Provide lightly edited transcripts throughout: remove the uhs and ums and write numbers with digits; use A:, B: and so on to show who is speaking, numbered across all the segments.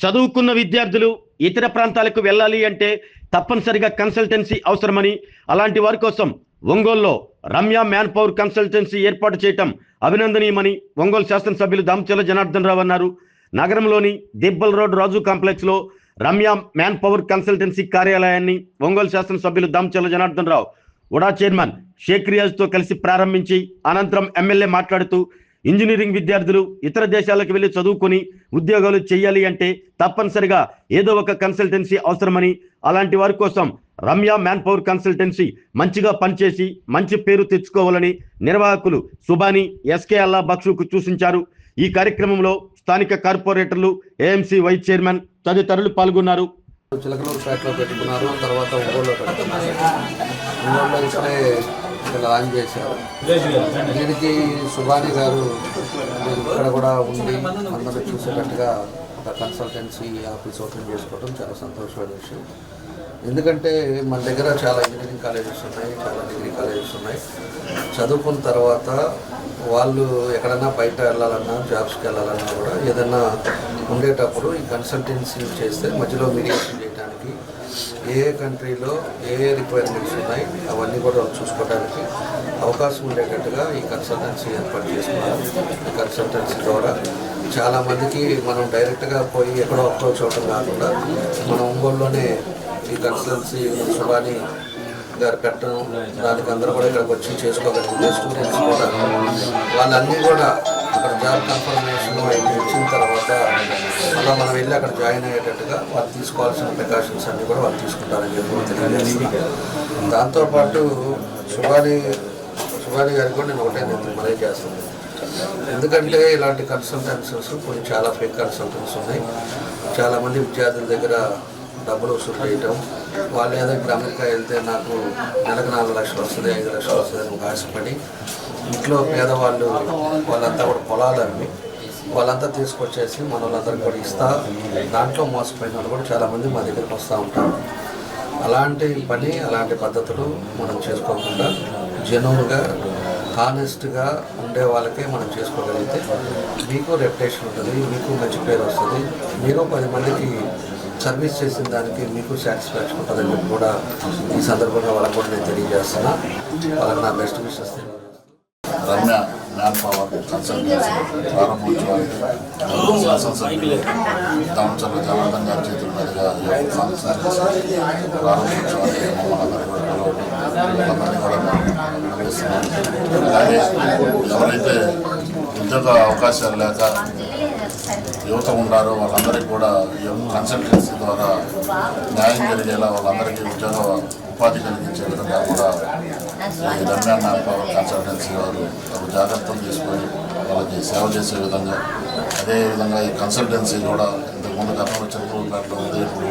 A: చదువుకున్న విద్యార్థులు ఇతర ప్రాంతాలకు వెళ్ళాలి అంటే తప్పనిసరిగా కన్సల్టెన్సీ అవసరమని, అలాంటి వారి కోసం ఒంగోలులో రమ్య మ్యాన్ పవర్ కన్సల్టెన్సీ ఏర్పాటు చేయటం అభినందనీయమని ఒంగోలు శాసనసభ్యులు దామచర్ల జనార్దన్ రావు అన్నారు. నగరంలోని దిబ్బల్ రోడ్ రాజు కాంప్లెక్స్ లో రమ్య మ్యాన్ పవర్ కన్సల్టెన్సీ కార్యాలయాన్ని ఒంగోలు శాసనసభ్యులు దామచర్ల జనార్దన్ రావు ఉడా చైర్మన్ షేక్ రియాజ్ తో కలిసి ప్రారంభించి అనంతరం ఎమ్మెల్యే మాట్లాడుతూ ఇంజనీరింగ్ విద్యార్థులు ఇతర దేశాలకు వెళ్లి చదువుకొని ఉద్యోగాలు చేయాలి అంటే తప్పనిసరిగా ఏదో ఒక కన్సల్టెన్సీ అవసరమని, అలాంటి వారి కోసం రమ్య మ్యాన్ పవర్ కన్సల్టెన్సీ మంచిగా పనిచేసి మంచి పేరు తెచ్చుకోవాలని నిర్వాహకులు సుబాని ఎస్కే అల్లా బక్షుకు సూచించారు. ఈ కార్యక్రమంలో స్థానిక కార్పొరేటర్లు, ఏఎంసీ వైస్ చైర్మన్ తదితరులు పాల్గొన్నారు.
B: చిలకలూరుపేటలో పెట్టుకున్నారు, తర్వాత ఒంగోలులో పెట్టుకున్నారు. ఒంగోలులో ఇక్కడే లాంచ్ చేశారు. దీనికి సుబాని గారు ఇక్కడ కూడా ఉండి అందరూ చూసేటట్టుగా ఒక కన్సల్టెన్సీ ఆఫీస్ ఓపెన్ చేసుకోవడం చాలా సంతోషమైన విషయం. ఎందుకంటే మన దగ్గర చాలా ఇంజనీరింగ్ కాలేజెస్ ఉన్నాయి, చాలా డిగ్రీ కాలేజెస్ ఉన్నాయి. చదువుకున్న తర్వాత వాళ్ళు ఎక్కడన్నా బయట వెళ్ళాలన్నా, జాబ్స్కి వెళ్ళాలన్నా కూడా ఏదన్నా ఉండేటప్పుడు ఈ కన్సల్టెన్సీ చేస్తే మధ్యలో మీడియేషన్ చేయడానికి ఏ కంట్రీలో ఏ రిక్వైర్మెంట్స్ ఉన్నాయి అవన్నీ కూడా చూసుకోవడానికి అవకాశం ఉండేటట్టుగా ఈ కన్సల్టెన్సీ ఏర్పాటు చేసుకున్నారు. ఈ కన్సల్టెన్సీ ద్వారా చాలామందికి మనం డైరెక్ట్గా పోయి ఎక్కడో ఒక్కో చోట కాకుండా మన ఒంగోలులోనే ఈ కన్సల్టెన్సీ సుబాని గారు పెట్టడం, దానికి అందరూ కూడా ఇక్కడికి వచ్చి చేసుకోగలిగింది. స్టూడెంట్స్ కూడా వాళ్ళన్నీ కూడా అక్కడ జాబ్ కన్ఫర్మేషన్ ఇచ్చిన తర్వాత అలా మనం వెళ్ళి అక్కడ జాయిన్ అయ్యేటట్టుగా వాళ్ళు తీసుకోవాల్సిన ప్రికాషన్స్ అన్నీ కూడా వాళ్ళు తీసుకుంటారని చెప్పి తెలియజేస్తున్నారు. దాంతోపాటు సుబాని గారికి కూడా నేను ఒకటే మనవి చేస్తుంది. ఎందుకంటే ఇలాంటి కన్సల్టెన్సీస్ కొన్ని చాలా ఫేక్ కన్సల్టెన్సీ ఉన్నాయి. చాలామంది విద్యార్థుల దగ్గర డబ్బులు వసూలు చేయటం, వాళ్ళు ఏదో ఇప్పుడు అమెరికా వెళ్తే నాకు నెలకు 4 లక్షలు వస్తుంది, 5 లక్షలు వస్తుంది అని ఆశపడి ఇంట్లో పేదవాళ్ళు వాళ్ళంతా కూడా పొలాలు అమ్మి వాళ్ళంతా తీసుకొచ్చేసి మన వాళ్ళందరికీ కూడా ఇస్తా దాంట్లో మోసపోయిన వాళ్ళు కూడా చాలామంది మా దగ్గరికి వస్తూ ఉంటారు. అలాంటి పని, అలాంటి పద్ధతులు మనం చేసుకోకుండా జెన్యూన్గా హానెస్ట్గా ఉండే వాళ్ళకే మనం చేసుకోగలిగితే మీకు రెప్యుటేషన్ ఉంటుంది, మీకు మంచి పేరు వస్తుంది, మీరు 10 మందికి సర్వీస్ చేసిన దానికి మీకు సాటిస్ఫాక్షన్ ఉంటుందని చెప్పి కూడా ఈ సందర్భంగా వాళ్ళకు కూడా నేను తెలియజేస్తున్నా. వాళ్ళకి నా best wishes.
C: Ramya man power consultancy ప్రారంభోత్సవానికి శాసనసభ్యులు దామచర్ల జనార్దన్ గారి చేతుల మీదుగా కన్సల్టెన్సీ ప్రారంభోత్సవానికి అందరినీ కూడా అభినందిస్తున్నాం. అలాగే ఎవరైతే ఉద్యోగ అవకాశాలు లేక యువత ఉన్నారో వాళ్ళందరికీ కూడా ఈ కన్సల్టెన్సీ ద్వారా న్యాయం జరిగేలా వాళ్ళందరికీ ఉపాధి కలిగించే విధంగా కూడా ఈ రమ్య మ్యాన్ పవర్ కన్సల్టెన్సీ వారు జాగ్రత్తలు తీసుకొని వాళ్ళకి సేవ చేసే విధంగా, అదేవిధంగా ఈ కన్సల్టెన్సీ కూడా ఇంతకుముందు గతంలో చిలకలూరుపేటలో ఉంది, ఇప్పుడు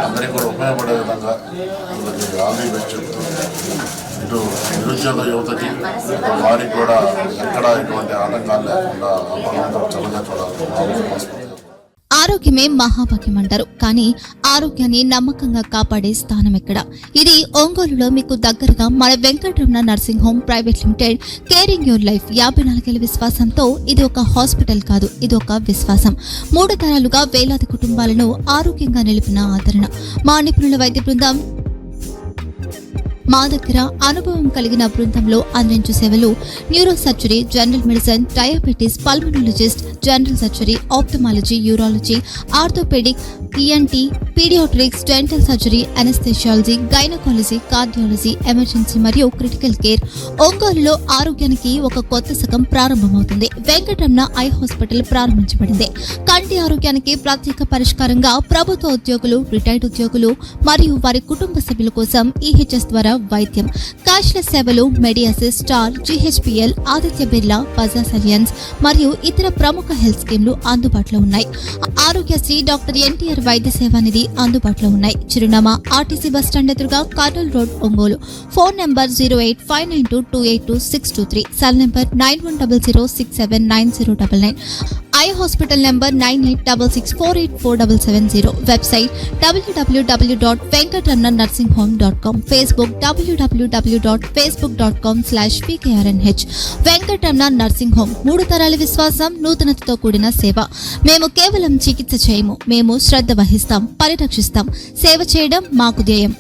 C: అందరికీ కూడా ఉపయోగపడే విధంగా వీళ్ళకి ఆల్రెడీ బెస్ట్ చెప్తూ ఇటు నిరుద్యోగ యువతకి వారికి కూడా ఎక్కడ ఎటువంటి ఆటంకాలు లేకుండా అందరూ చల్లగా చూడాలి.
D: ఆరోగ్యమే మహాభాగ్యం అంటారు, కానీ ఆరోగ్యాన్ని నమ్మకంగా కాపాడే స్థానం ఎక్కడ? ఇది ఒంగోలులో మీకు దగ్గరగా మన Venkataramana nursing home private limited. Caring your life 54 ఏళ్ల విశ్వాసంతో ఇది ఒక హాస్పిటల్ కాదు, ఇది ఒక విశ్వాసం. 3 తరాలుగా వేలాది కుటుంబాలను ఆరోగ్యంగా నిలిపిన ఆదరణ. మా నిపుణుల వైద్య బృందం మా దగ్గర అనుభవం కలిగిన బృందంలో అందించే సేవలు neurosurgery, general medicine, diabetes, pulmonologist, general surgery, ophthalmology, urology, orthopaedic, ENT, paediatrics, dental surgery, anaesthesiology, gynaecology, cardiology, emergency మరియు క్రిటికల్ కేర్. ఒంగోలులో ఆరోగ్యానికి ఒక కొత్త శకం ప్రారంభమవుతుంది. వెంకటరమణ ఐ హాస్పిటల్ ప్రారంభించబడింది. కంటి ఆరోగ్యానికి ప్రత్యేక పరిష్కారంగా ప్రభుత్వ ఉద్యోగులు, రిటైర్డ్ ఉద్యోగులు మరియు వారి కుటుంబ సభ్యుల కోసం EHS ద్వారా వైద్యం, క్యాష్లెస్ సేవలు, Medi Assist, Star, GHPL, Aditya Birla, Bajaj Allianz మరియు ఇతర ప్రముఖ హెల్త్ స్కీమ్లు అందుబాటులో ఉన్నాయి. ఆరోగ్యశ్రీ, డాక్టర్ NTR వైద్య సేవా నిధి అందుబాటులో ఉన్నాయి. చిరునామా RTC బస్టాండ్ ఎదురుగా, Kurnool road, Ongole. Phone number 08592282623, cell number 9100679099. Eye hospital number 9866484770. Website www.venkatramnanursing.com. Facebook www.facebook.com/vkrnh. Venkataramana nursing home, 3 తరాల విశ్వాసం, నూతనతతో కూడిన సేవ. మేము కేవలం చికిత్స చేయము, మేము శ్రద్ధ వహిస్తాం, పరిరక్షిస్తాం. సేవ చేయడం మాకు ధ్యేయం.